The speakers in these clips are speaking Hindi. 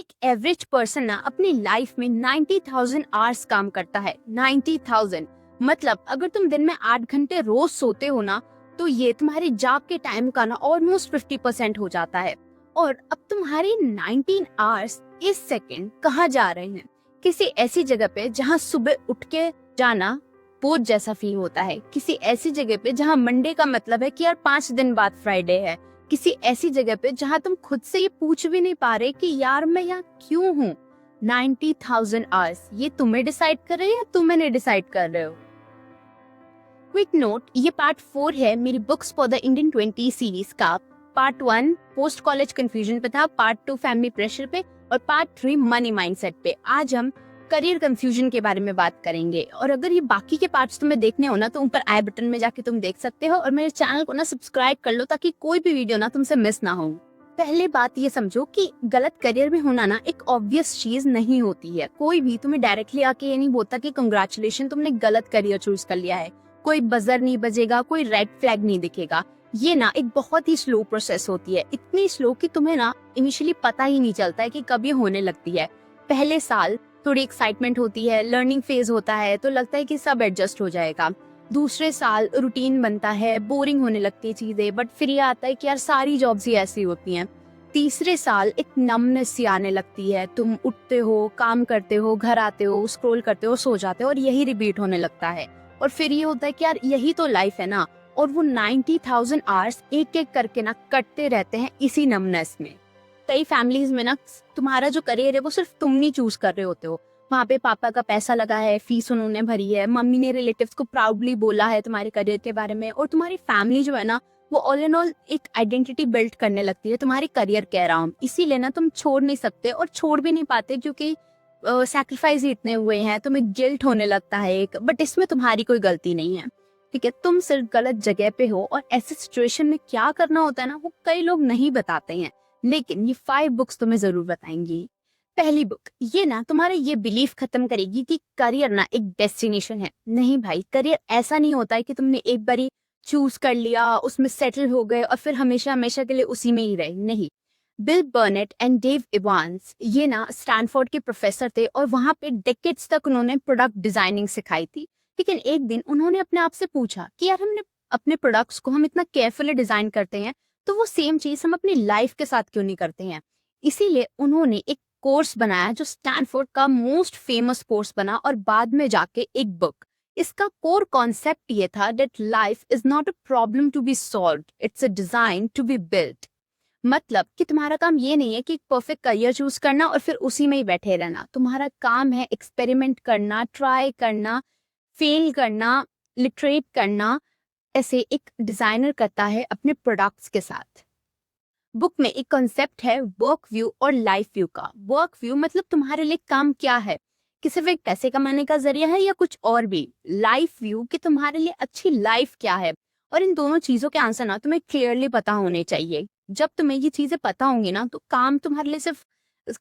एक एवरेज पर्सन ना अपनी लाइफ में 90,000 आवर्स काम करता है। 90,000 मतलब अगर तुम दिन में 8 घंटे रोज सोते हो ना, तो ये तुम्हारे जाग के टाइम का ना ऑलमोस्ट 50% हो जाता है। और अब तुम्हारे 19 आवर्स इस सेकंड कहाँ जा रहे हैं? किसी ऐसी जगह पे जहाँ सुबह उठ के जाना बोझ जैसा फील होता है, किसी ऐसी जगह पे जहाँ मंडे का मतलब है कि यार 5 दिन बाद फ्राइडे है, किसी ऐसी जगह पे जहाँ तुम खुद से ये पूछ भी नहीं पा रहे कि यार मैं यहाँ क्यों हूँ। 90,000 आवर्स ये तुम्हें डिसाइड कर रहे हो या तुम मैंने डिसाइड कर रहे हो? क्विक नोट, ये पार्ट 4 है मेरी books for the Indian 20 series का। पार्ट 1 पोस्ट कॉलेज कंफ्यूजन पे था, पार्ट 2 फैमिली प्रेशर पे और पार्ट 3 मनी माइंडसेट पे। आज हम करियर कंफ्यूजन के बारे में बात करेंगे। और अगर ये बाकी के पार्ट्स तुम्हें देखने हो ना, तो ऊपर आई बटन में जाके तुम देख सकते हो और मेरे चैनल को ना सब्सक्राइब कर लो ताकि कोई भी वीडियो ना तुमसे मिस ना हो। पहले बात ये समझो कि गलत करियर में होना ना एक ऑब्वियस चीज नहीं होती है। कोई भी तुम्हें डायरेक्टली आके ये नहीं बोलता कि कंग्रेचुलेशन तुमने गलत करियर चूज कर लिया है। कोई बजर नहीं बजेगा, कोई रेड फ्लैग नहीं दिखेगा। ये ना एक बहुत ही स्लो प्रोसेस होती है, इतनी स्लो कि तुम्हें ना इनिशियली पता ही नहीं चलता है कि कब ये होने लगती है। पहले साल थोड़ी एक्साइटमेंट होती है, लर्निंग फेज होता है, तो लगता है कि सब एडजस्ट हो जाएगा। दूसरे साल रूटीन बनता है, बोरिंग होने लगती है चीजें, बट फिर ये आता है कि यार सारी जॉब्स ही ऐसी होती हैं। तीसरे साल एक नमनेस सी आने लगती है, तुम उठते हो, काम करते हो, घर आते हो, स्क्रॉल करते हो, सो जाते हो और यही रिपीट होने लगता है। और फिर ये होता है कि यार यही तो लाइफ है ना। और वो 90,000 आवर्स एक एक करके ना कटते रहते हैं इसी नमनेस में। कई फैमिलीज में ना तुम्हारा जो करियर है वो सिर्फ तुम नहीं चूज कर रहे होते हो। वहाँ पे पापा का पैसा लगा है, फीस उन्होंने भरी है, मम्मी ने रिलेटिव्स को प्राउडली बोला है तुम्हारे करियर के बारे में, और तुम्हारी फैमिली जो है ना वो ऑल इन ऑल एक आइडेंटिटी बिल्ड करने लगती है तुम्हारे करियर के अराउंड। इसीलिए ना तुम छोड़ नहीं सकते और छोड़ भी नहीं पाते, क्योंकि सैक्रिफाइस ही इतने हुए हैं, तुम्हें गिल्ट होने लगता है एक। बट इसमें तुम्हारी कोई गलती नहीं है, ठीक है? तुम सिर्फ गलत जगह पे हो। और ऐसे सिचुएशन में क्या करना होता है ना, वो कई लोग नहीं बताते हैं, लेकिन ये 5 बुक्स तुम्हें जरूर बताएंगी। पहली बुक ये ना तुम्हारे ये बिलीफ खत्म करेगी कि करियर ना एक डेस्टिनेशन है। नहीं भाई, करियर ऐसा नहीं होता है कि तुमने एक बारी चूज कर लिया, उसमें सेटल हो गए और फिर हमेशा हमेशा के लिए उसी में ही रहे। नहीं। Bill Burnett and Dave Evans ये ना स्टैनफोर्ड के प्रोफेसर थे और वहां पे डेकेड्स तक उन्होंने प्रोडक्ट डिजाइनिंग सिखाई थी। लेकिन एक दिन उन्होंने अपने आप से पूछा कि यार हमने अपने प्रोडक्ट्स को हम इतना केयरफुली डिजाइन करते हैं, तो वो सेम चीज हम अपनी लाइफ के साथ क्यों नहीं करते हैं? इसीलिए उन्होंने एक कोर्स बनाया जो स्टैनफोर्ड का मोस्ट फेमस कोर्स बना और बाद में जाके एक बुक। इसका कोर कॉन्सेप्ट ये था that life is not a problem to be solved, it's a design to be built. मतलब कि तुम्हारा काम ये नहीं है कि परफेक्ट करियर चूज करना और फिर उसी में ही बैठे रहना। तुम्हारा काम है एक्सपेरिमेंट करना, ट्राई करना, फेल करना, लिटरेट करना। ऐसे एक डिजाइनर करता है अपने प्रोडक्ट्स के साथ। बुक में एक कॉन्सेप्ट है वर्क व्यू और लाइफ व्यू का। वर्क व्यू मतलब तुम्हारे लिए काम क्या है, कि सिर्फ एक पैसे कमाने का जरिया है या कुछ और भी। लाइफ व्यू कि तुम्हारे लिए अच्छी लाइफ क्या है। और इन दोनों चीजों के आंसर ना तुम्हें क्लियरली पता होने चाहिए। जब तुम्हें ये चीजें पता होंगी ना, तो काम तुम्हारे लिए सिर्फ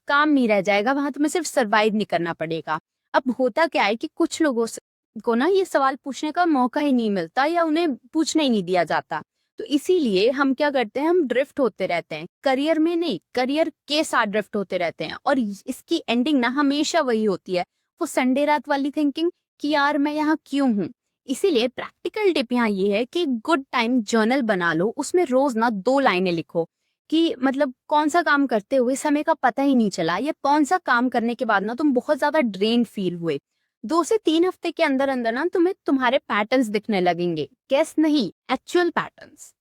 काम नहीं रह जाएगा, वहां तुम्हें सिर्फ सरवाइव नहीं करना पड़ेगा। अब होता क्या है कि कुछ लोगों को ना ये सवाल पूछने का मौका ही नहीं मिलता या उन्हें पूछने ही नहीं दिया जाता। तो इसीलिए हम क्या करते हैं, हम ड्रिफ्ट होते रहते हैं, करियर में नहीं, करियर के साथ ड्रिफ्ट होते रहते हैं। और इसकी एंडिंग ना हमेशा वही होती है, वो संडे रात वाली थिंकिंग कि यार मैं यहाँ क्यों हूँ। इसीलिए प्रैक्टिकल टिप यहाँ ये है कि गुड टाइम जर्नल बना लो, उसमें रोज ना 2 लाइनें लिखो कि मतलब कौन सा काम करते हुए समय का पता ही नहीं चला, या कौन सा काम करने के बाद ना तुम बहुत ज्यादा ड्रेन फील हुए। 2 से 3 हफ्ते के अंदर अंदर ना तुम्हें तुम्हारे पैटर्न्स दिखने लगेंगे, गेस नहीं, एक्चुअल पैटर्न्स।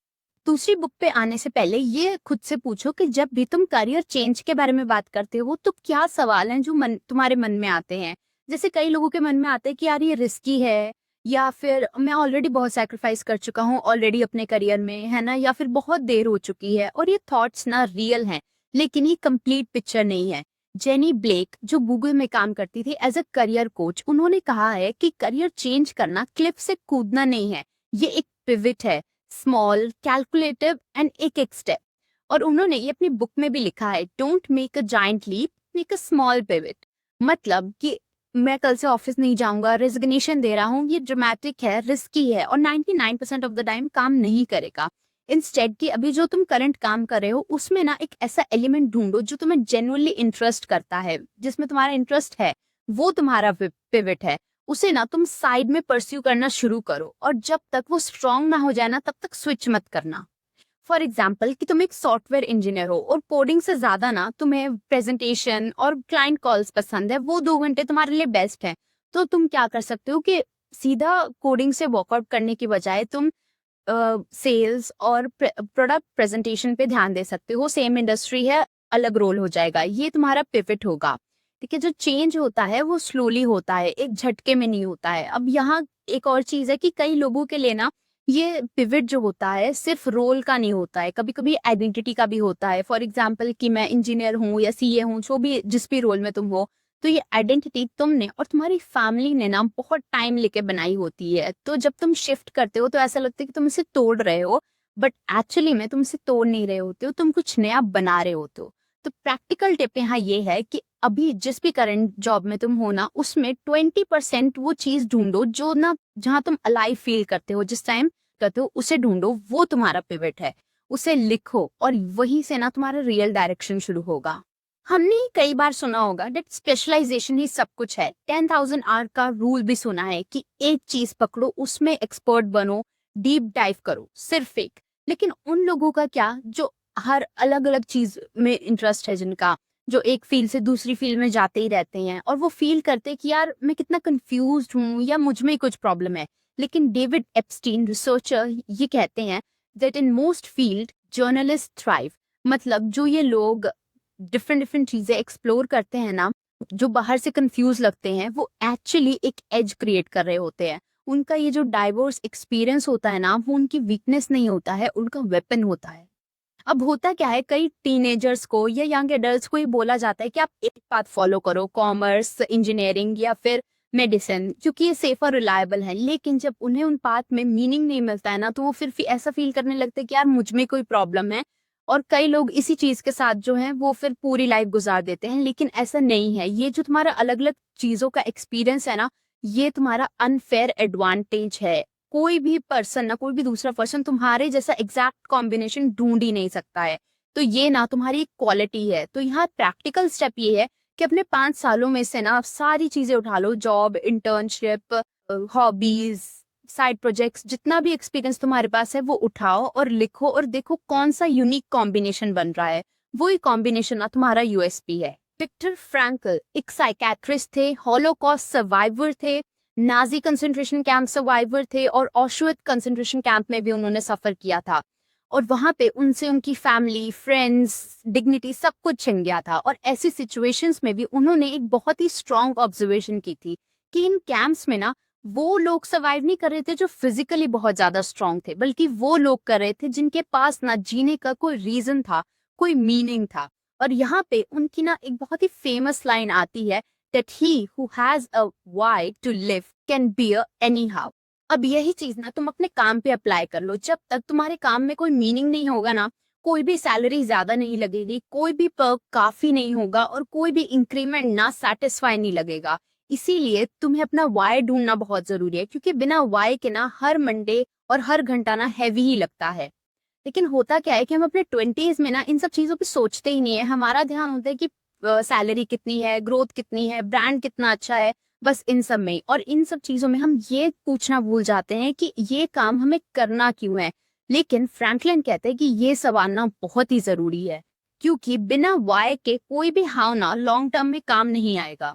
दूसरी बुक पे आने से पहले ये खुद से पूछो कि जब भी तुम करियर चेंज के बारे में बात करते हो तो क्या सवाल हैं जो तुम्हारे मन में आते हैं। जैसे कई लोगों के मन में आते हैं कि यार ये रिस्की है, या फिर मैं ऑलरेडी बहुत सैक्रिफाइस कर चुका हूँ ऑलरेडी अपने करियर में, है ना, या फिर बहुत देर हो चुकी है। और ये थॉट्स ना रियल हैं, लेकिन ये कंप्लीट पिक्चर नहीं है। जेनी ब्लेक जो गूगल में काम करती थी एज अ करियर कोच, उन्होंने कहा है कि करियर चेंज करना क्लिफ से कूदना नहीं है, ये एक पिवट है, स्मॉल, कैलकुलेटिव एंड एक एक स्टेप। और उन्होंने ये अपनी बुक में भी लिखा है, don't make a giant leap, make a small pivot. मतलब कि मैं कल से ऑफिस नहीं जाऊंगा, रेजिग्नेशन दे रहा हूँ, ये ड्रामेटिक है, रिस्की है और 99% ऑफ द टाइम काम नहीं करेगा। इंस्टेड कि अभी जो तुम करंट काम कर रहे हो उसमें ना एक ऐसा एलिमेंट ढूंढो जो तुम्हें जेन्युइनली इंटरेस्ट करता है, जिसमें तुम्हारा इंटरेस्ट है, वो तुम्हारा पिवट है। उसे ना तुम साइड में परस्यू करना शुरू करो, और जब तक वो स्ट्रांग ना हो जाए ना तब तक स्विच मत करना। फॉर एग्जाम्पल कि तुम एक सॉफ्टवेयर इंजीनियर हो और कोडिंग से ज्यादा ना तुम्हें प्रेजेंटेशन और क्लाइंट कॉल्स पसंद है, वो 2 घंटे तुम्हारे लिए बेस्ट है। तो तुम क्या कर सकते हो कि सीधा कोडिंग से वर्कआउट करने की बजाय तुम सेल्स और प्रोडक्ट प्रेजेंटेशन पे ध्यान दे सकते हो। सेम इंडस्ट्री है, अलग रोल हो जाएगा, ये तुम्हारा पिवट होगा। ठीक है, जो चेंज होता है वो स्लोली होता है, एक झटके में नहीं होता है। अब यहाँ एक और चीज है कि कई लोगों के लिए ना ये पिवट जो होता है सिर्फ रोल का नहीं होता है, कभी कभी आइडेंटिटी का भी होता है। फॉर एग्जाम्पल कि मैं इंजीनियर हूँ या सीए हूँ, जो भी जिस भी रोल में तुम हो, तो ये आइडेंटिटी तुमने और तुम्हारी फैमिली ने ना बहुत टाइम लेके बनाई होती है। तो जब तुम शिफ्ट करते हो तो ऐसा लगता है कि तुम इसे तोड़ रहे हो, बट एक्चुअली में तुम इसे तोड़ नहीं रहे होते हो, तुम कुछ नया बना रहे होते हो। तो प्रैक्टिकल टिप यहाँ ये है कि अभी जिस भी करंट जॉब में तुम हो ना, उसमें 20% वो चीज ढूंढो जो ना जहाँ तुम अलाइव फील करते हो, जिस टाइम करते हो उसे ढूंढो, वो तुम्हारा पिवट है। उसे लिखो और वहीं से ना तुम्हारा रियल डायरेक्शन शुरू होगा। हमने कई बार सुना होगा दैट स्पेशलाइजेशन ही सब कुछ है। 10,000 आवर का रूल भी सुना है कि एक चीज पकड़ो, उसमें एक्सपर्ट बनो, डीप डाइव करो, सिर्फ एक। लेकिन उन लोगों का क्या जो हर अलग अलग चीज में इंटरेस्ट है, जिनका जो एक फील्ड से दूसरी फील्ड में जाते ही रहते हैं और वो फील करते हैं कि यार मैं कितना कंफ्यूज्ड हूँ या मुझ में ही कुछ प्रॉब्लम है। लेकिन डेविड एप्स्टीन रिसर्चर ये कहते हैं that in most field journalist thrive. मतलब जो ये लोग डिफरेंट डिफरेंट चीजें एक्सप्लोर करते हैं ना, जो बाहर से कंफ्यूज लगते हैं, वो एक्चुअली एक एज क्रिएट कर रहे होते हैं। उनका ये जो डाइवर्स एक्सपीरियंस होता है ना, वो उनकी वीकनेस नहीं होता है, उनका वेपन होता है। अब होता क्या है, कई टीनेजर्स को या यंग एडल्ट्स को ये बोला जाता है कि आप एक पाथ फॉलो करो, कॉमर्स, इंजीनियरिंग या फिर मेडिसिन, क्योंकि ये सेफ और रिलायबल है। लेकिन जब उन्हें उन पाथ में मीनिंग नहीं मिलता है ना, तो वो फिर ऐसा फील करने लगते हैं कि यार मुझ में कोई प्रॉब्लम है। और कई लोग इसी चीज के साथ जो है वो फिर पूरी लाइफ गुजार देते हैं। लेकिन ऐसा नहीं है, ये जो तुम्हारा अलग अलग चीजों का एक्सपीरियंस है ना, ये तुम्हारा अनफेयर एडवांटेज है। कोई भी पर्सन ना, कोई भी दूसरा पर्सन तुम्हारे जैसा एग्जैक्ट कॉम्बिनेशन ढूंढ ही नहीं सकता है। तो ये ना तुम्हारी एक क्वालिटी है। तो यहाँ प्रैक्टिकल स्टेप ये है कि अपने 5 सालों में से ना आप सारी चीजें उठा लो, job, internship, hobbies, side projects, जितना भी एक्सपीरियंस तुम्हारे पास है वो उठाओ और लिखो, और देखो कौन सा यूनिक कॉम्बिनेशन बन रहा है। वही कॉम्बिनेशन ना तुम्हारा यूएसपी है। विक्टर फ्रैंकल एक साइकेट्रिस्ट थे, हॉलोकॉस्ट सर्वाइवर थे, नाजी कंसंट्रेशन कैंप सर्वाइवर थे, और ऑशविट्ज कंसंट्रेशन कैंप में भी उन्होंने सफर किया था। और वहां पे उनसे उनकी फैमिली, फ्रेंड्स, डिग्निटी सब कुछ छिन गया था। और ऐसी सिचुएशंस में भी उन्होंने एक बहुत ही स्ट्रॉन्ग ऑब्जर्वेशन की थी कि इन कैंप्स में ना वो लोग सर्वाइव नहीं कर रहे थे जो फिजिकली बहुत ज्यादा स्ट्रांग थे, बल्कि वो लोग कर रहे थे जिनके पास ना जीने का कोई रीजन था, कोई मीनिंग था। और यहाँ पे उनकी ना एक बहुत ही फेमस लाइन आती है that he who has a why to live can bear anyhow। अब यही चीज ना तुम अपने काम पे अप्लाई कर लो। जब तक तुम्हारे काम में कोई मीनिंग नहीं होगा ना, कोई भी सैलरी ज्यादा नहीं लगेगी, कोई भी पर्क काफी नहीं होगा, और कोई भी इंक्रीमेंट ना सेटिस्फाई नहीं लगेगा। इसीलिए तुम्हें अपना वाई ढूंढना बहुत जरूरी है, क्योंकि बिना वाई के ना हर मंडे और हर घंटा ना हैवी ही लगता है। लेकिन होता क्या है कि हम अपने 20s में ना इन सब चीजों पे सोचते ही नहीं है। हमारा ध्यान होता है कि सैलरी कितनी है, ग्रोथ कितनी है, ब्रांड कितना अच्छा है, बस इन सब में। और इन सब चीजों में हम ये पूछना भूल जाते हैं कि ये काम हमें करना क्यों है। लेकिन फ्रैंकलिन कहते हैं कि ये सवाल ना बहुत ही जरूरी है, क्योंकि बिना वाई के कोई भी हाव ना लॉन्ग टर्म में काम नहीं आएगा।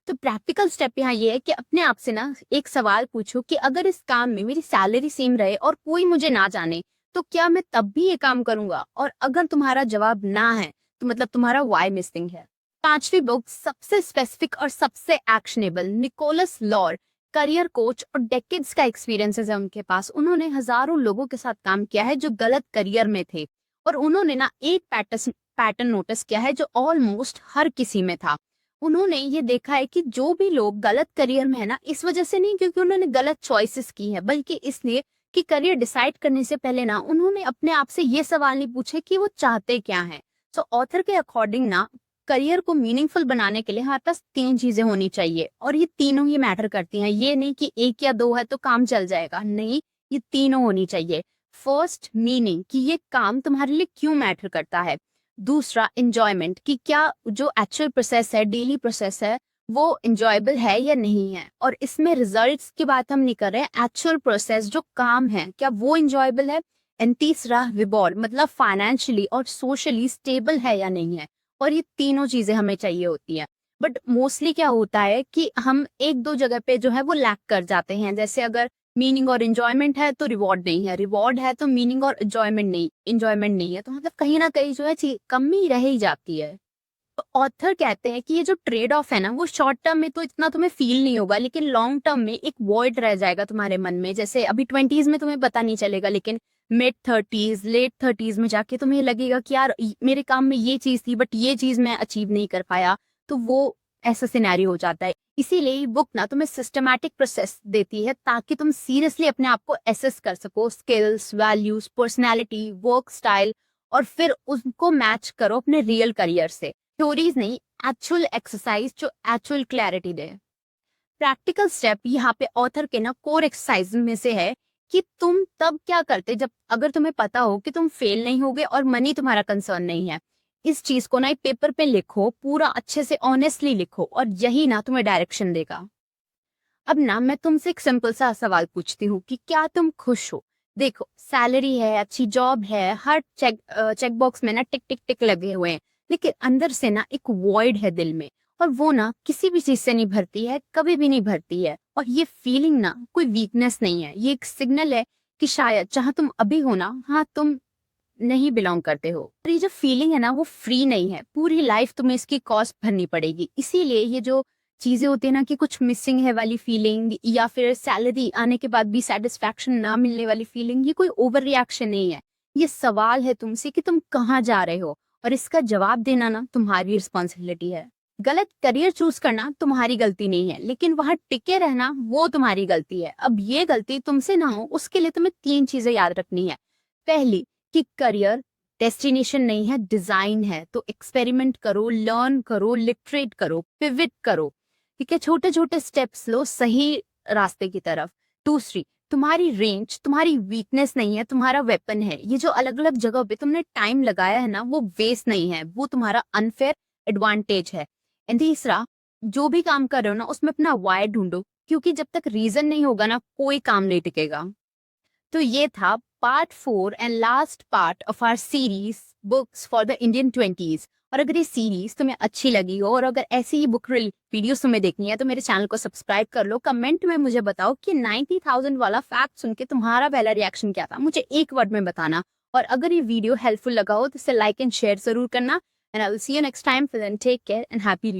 तो प्रैक्टिकल स्टेप यहाँ ये है कि अपने आप से ना एक सवाल पूछो कि अगर इस काम में मेरी सैलरी सेम रहे और कोई मुझे ना जाने, तो क्या मैं तब भी ये काम करूंगा? और अगर तुम्हारा जवाब ना है, तो मतलब तुम्हारा वाई मिसिंग है। 5वीं बुक सबसे स्पेसिफिक और सबसे actionable, Nicholas Lore, career coach और डेकेड्स का एक्सपीरियंसेस है उनके पास। उन्होंने हजारों लोगों के साथ काम किया है जो गलत करियर में थे, और उन्होंने ना एक पैटर्न नोटिस किया है जो ऑलमोस्ट हर किसी में था। उन्होंने ये देखा है कि जो भी लोग गलत करियर में है ना, इस वजह से नहीं क्योंकि उन्होंने गलत चॉइसेस की है, बल्कि इसलिए कि करियर डिसाइड करने से पहले ना उन्होंने अपने आप से ये सवाल नहीं पूछे कि वो चाहते क्या हैं। सो ऑथर के अकॉर्डिंग ना करियर को मीनिंगफुल बनाने के लिए हमारे पास 3 चीजें होनी चाहिए, और ये तीनों ही मैटर करती हैं। ये नहीं कि 1 या 2 है तो काम चल जाएगा, नहीं, ये तीनों होनी चाहिए। फर्स्ट, मीनिंग कि ये काम तुम्हारे लिए क्यों मैटर करता है। दूसरा, एंजॉयमेंट कि क्या जो एक्चुअल प्रोसेस है, डेली प्रोसेस है, वो enjoyable है या नहीं है। और इसमें रिजल्ट्स की बात हम नहीं कर रहे हैं, एक्चुअल प्रोसेस जो काम है क्या वो enjoyable है। एंड तीसरा, रिवॉर्ड मतलब फाइनेंशियली और सोशली स्टेबल है या नहीं है। और ये तीनों चीजें हमें चाहिए होती हैं। बट मोस्टली क्या होता है कि हम एक दो जगह पे जो है वो लैक कर जाते हैं। जैसे अगर मीनिंग और एंजॉयमेंट है तो रिवॉर्ड नहीं है, रिवॉर्ड है तो मीनिंग और एंजॉयमेंट नहीं है, तो मतलब कहीं ना कहीं जो है कमी रह ही जाती है। ऑथर कहते हैं कि ये जो ट्रेड ऑफ है ना, वो शॉर्ट टर्म में तो इतना तुम्हें फील नहीं होगा, लेकिन लॉन्ग टर्म में एक वॉइड रह जाएगा तुम्हारे मन में। जैसे अभी 20s में तुम्हें पता नहीं चलेगा, लेकिन मिड 30s लेट 30s में जाके तुम्हें लगेगा कि यार मेरे काम में ये चीज थी बट ये चीज मैं अचीव नहीं कर पाया। तो वो ऐसा सिनेरियो हो जाता है। इसीलिए ये बुक ना तुम्हें सिस्टमैटिक प्रोसेस देती है ताकि तुम सीरियसली अपने आप को एसेस कर सको, skills, values, personality, work style, और फिर उसको मैच करो अपने रियल करियर से। थ्योरीज नहीं, एक्चुअल एक्सरसाइज जो एक्चुअल क्लैरिटी दे। प्रैक्टिकल स्टेप यहाँ पे ऑथर के ना कोर एक्सरसाइज में से है कि तुम तब क्या करते जब अगर तुम्हें पता हो कि तुम फेल नहीं होगे और मनी तुम्हारा कंसर्न नहीं है। इस चीज को ना एक पेपर पे लिखो, पूरा अच्छे से ऑनेस्टली लिखो, और यही ना तुम्हें डायरेक्शन देगा। अब ना मैं तुमसे एक सिंपल सा सवाल पूछती हूँ कि क्या तुम खुश हो। देखो, सैलरी है, अच्छी जॉब है, हर चेक बॉक्स में ना टिक टिक टिक लगे हुए हैं, लेकिन अंदर से ना एक वॉइड है दिल में, और वो ना किसी भी चीज से नहीं भरती है, कभी भी नहीं भरती है। और ये फीलिंग ना कोई वीकनेस नहीं है, ये एक सिग्नल है कि शायद जहां तुम अभी हो ना, हाँ तुम नहीं बिलोंग करते हो। और ये जो फीलिंग है ना वो फ्री नहीं है, पूरी लाइफ तुम्हें इसकी कॉस्ट भरनी पड़ेगी। इसीलिए ये जो चीजें होती है ना कि कुछ मिसिंग है वाली फीलिंग, या फिर सैलरी आने के बाद भी सेटिस्फैक्शन ना मिलने वाली फीलिंग, ये कोई ओवर रिएक्शन नहीं है। ये सवाल है तुमसे कि तुम कहाँ जा रहे हो, और इसका जवाब देना ना तुम्हारी रिस्पॉन्सिबिलिटी है। गलत करियर चूज करना तुम्हारी गलती नहीं है, लेकिन वहां टिके रहना वो तुम्हारी गलती है। अब ये गलती तुमसे ना हो उसके लिए तुम्हें तीन चीजें याद रखनी है। पहली, कि करियर डेस्टिनेशन नहीं है, डिजाइन है। तो एक्सपेरिमेंट करो, लर्न करो, लिटरेट करो, पिविट करो, ठीक है, छोटे छोटे स्टेप्स लो सही रास्ते की तरफ। दूसरी, तुम्हारी रेंज तुम्हारी वीकनेस नहीं है, तुम्हारा वेपन है। ये जो अलग अलग जगह पे तुमने टाइम लगाया है ना, वो वेस्ट नहीं है, वो तुम्हारा अनफेयर एडवांटेज है। एंड तीसरा, जो भी काम कर रहे हो ना उसमें अपना वाई ढूंढो, क्योंकि जब तक रीजन नहीं होगा ना कोई काम नहीं टिकेगा। तो ये था part 4 and last part of our series books for the Indian 20s। और अगर ये सीरीज तुम्हें अच्छी लगी हो और अगर ऐसी ही बुक वीडियोस तुम्हें देखनी है तो मेरे चैनल को सब्सक्राइब कर लो। कमेंट में मुझे बताओ कि 90,000 वाला फैक्ट सुन के तुम्हारा पहला रिएक्शन क्या था, मुझे एक वर्ड में बताना। और अगर ये वीडियो हेल्पफुल लगा हो तो इसे लाइक एंड शेयर जरूर करना। And I will see you next time. Take care and happy reading.